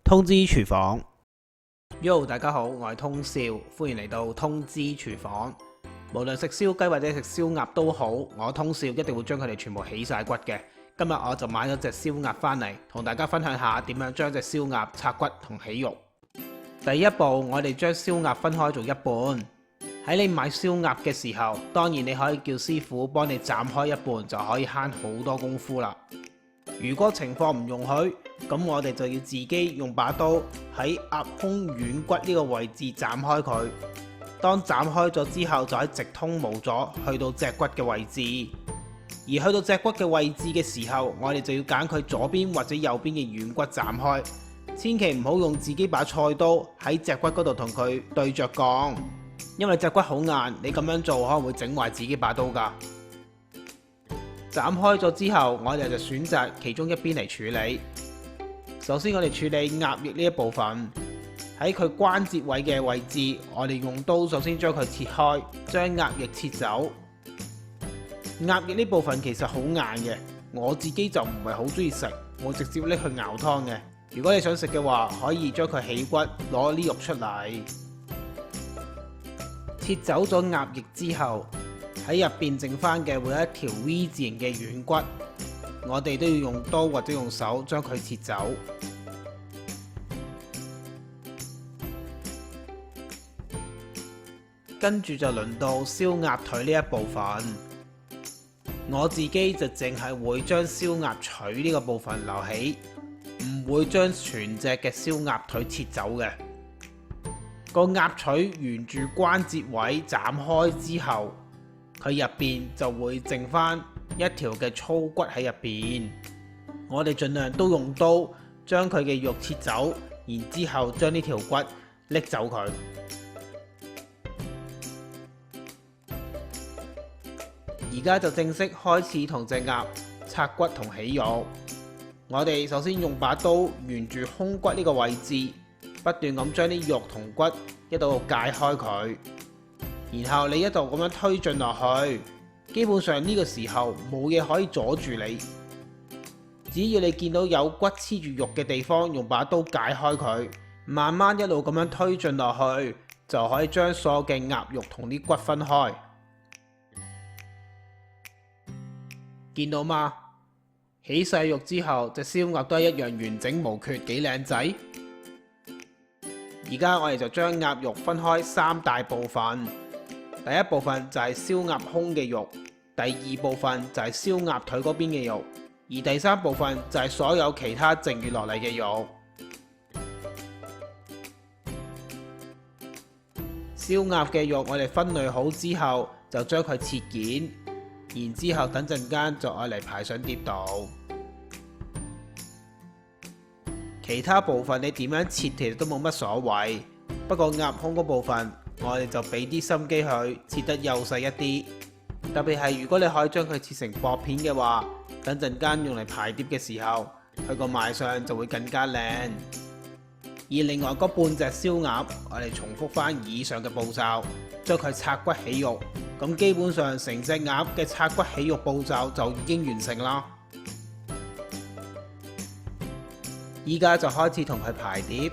通知廚房。Yo， 大家好，我係通少，歡迎嚟到通知廚房。無論食燒雞或者食燒鴨都好，我通少一定會將佢哋全部起晒骨嘅。今日我就買咗隻燒鴨返嚟，同大家分享下點樣將隻燒鴨拆骨同起肉。第一步，我哋將燒鴨分開做一半。喺你買燒鴨嘅時候，當然你可以叫師傅幫你斬開一半，就可以慳好多功夫啦。如果情況唔容許，咁我哋就要自己用把刀喺鴨胸軟骨呢個位置斬開佢。當斬開咗之後，就喺直通無阻去到脊骨嘅位置。而去到脊骨嘅位置嘅時候，我哋就要揀佢左邊或者右邊嘅軟骨斬開。千祈唔好用自己把菜刀喺脊骨嗰度同佢對着槓，因為脊骨好硬，你咁樣做可能會整壞自己把刀㗎。斬開咗之後，我哋就選擇其中一邊嚟處理。首先我哋處理鴨翼呢一部分，喺佢關節位嘅位置，我哋用刀首先將佢切開，將鴨翼切走。鴨翼呢部分其實好硬嘅，我自己就唔係好中意食，我直接拎去熬湯嘅。如果你想食嘅話，可以將佢起骨，攞啲肉出嚟。切走咗鴨翼之後，喺入邊剩翻嘅會有一條 V 字形嘅軟骨，我哋都要用刀或者用手將佢切走。跟住就輪到燒鴨腿呢一部分，我自己就淨係會將燒鴨腿呢個部分留起，唔會將全隻嘅燒鴨腿切走嘅。個鴨腿沿住關節位斬開之後，佢入邊就會剩翻一條嘅粗骨喺入邊。我哋盡量都用刀將佢嘅肉切走，然之後將呢條骨拎走佢。而家就正式開始同隻鴨拆骨同起肉。我哋首先用把刀沿住胸骨呢個位置，不斷咁將啲肉同骨一度解開佢，然後你一度咁樣推進落去。基本上呢個時候冇嘢可以阻住你，只要你見到有骨黐住肉嘅地方，用把刀解開佢，慢慢一路咁樣推進落去，就可以將所有嘅鴨肉同啲骨分開。見到嗎？起晒肉之後，隻燒鴨都係一樣完整無缺，幾靚仔。而家我哋就將鴨肉分開三大部分。第一部分就係燒鴨胸嘅肉，第二部分就係燒鴨腿嗰邊嘅肉，而第三部分就係所有其他剩餘落嚟嘅肉。燒鴨嘅肉我哋分類好之後，就將佢切件。然之後等陣間就愛嚟排上碟度，其他部分你點樣切其實都冇乜所謂。不過鴨胸嗰部分我哋就俾啲心機去切得幼細一啲，特別係如果你可以將佢切成薄片嘅話，等陣間用嚟排碟嘅時候，佢個賣相就會更加靚。而另外嗰半隻燒鴨，我哋重複翻以上嘅步驟，將佢拆骨起肉。咁基本上成隻鴨嘅拆骨起肉步驟就已經完成啦。依家就開始同佢排碟。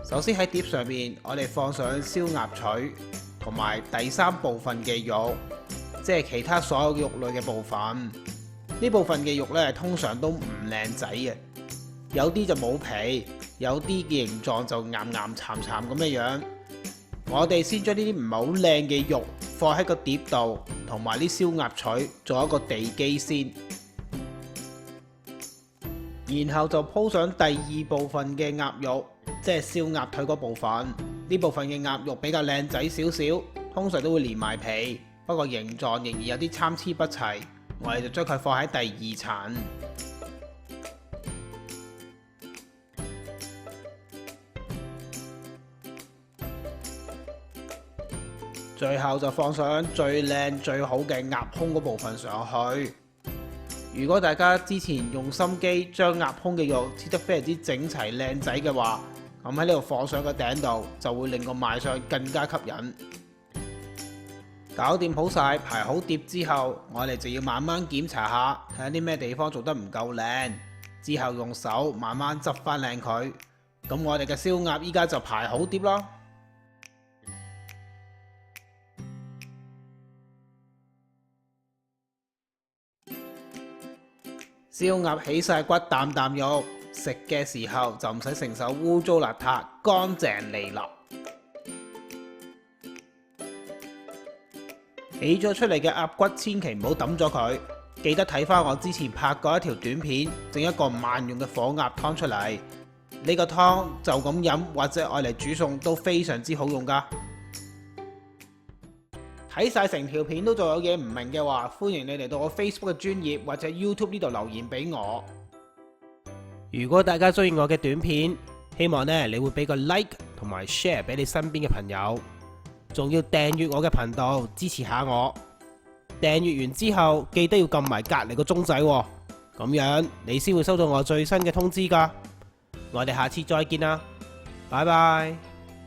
首先喺碟上面，我哋放上燒鴨腿同埋第三部分嘅肉，即係其他所有肉類嘅部分。呢部分嘅肉呢，通常都唔靚仔嘅，有啲就冇皮，有啲嘅形狀就岩岩慘慘咁嘅樣。我哋先將呢啲唔係好靚嘅肉放喺個碟度，同埋啲燒鴨腿做一個地基先，然後就鋪上第二部分嘅鴨肉，即係燒鴨腿嗰部分。呢部分嘅鴨肉比較靚仔少少，通常都會連埋皮，不過形狀仍然有啲參差不齊。我哋就將佢放喺第二層。最後就放上最靚最好嘅鴨胸嗰部分上去。如果大家之前用心機將鴨胸嘅肉切得非常之整齊靚仔嘅話，咁喺呢度放上個頂度，就會令個賣相更加吸引。搞掂好晒，排好碟之後，我哋就要慢慢檢查下，睇下啲咩地方做得唔夠靚，之後用手慢慢執翻靚佢。咁我哋嘅燒鴨依家就排好碟咯。燒鴨起晒骨，啖啖肉，食嘅時候就唔使承受污糟邋遢，乾淨利落。起咗出嚟嘅鴨骨千祈唔好抌咗佢，記得睇翻我之前拍過一條短片，整一個萬用嘅火鴨湯出嚟。呢個湯就咁飲或者愛嚟煮餸都非常之好用噶。睇晒成條片都仲有嘢唔明嘅話，歡迎你嚟到我 Facebook 嘅專頁或者 YouTube 呢度留言俾我。如果大家中意我嘅短片，希望你會俾個 like 同埋 share 俾你身邊嘅朋友，仲要訂閱我嘅頻道支持下我。訂閱完之後記得要撳埋隔籬個鐘仔，咁樣你先會收到我最新嘅通知噶。我哋下次再見啦，拜拜。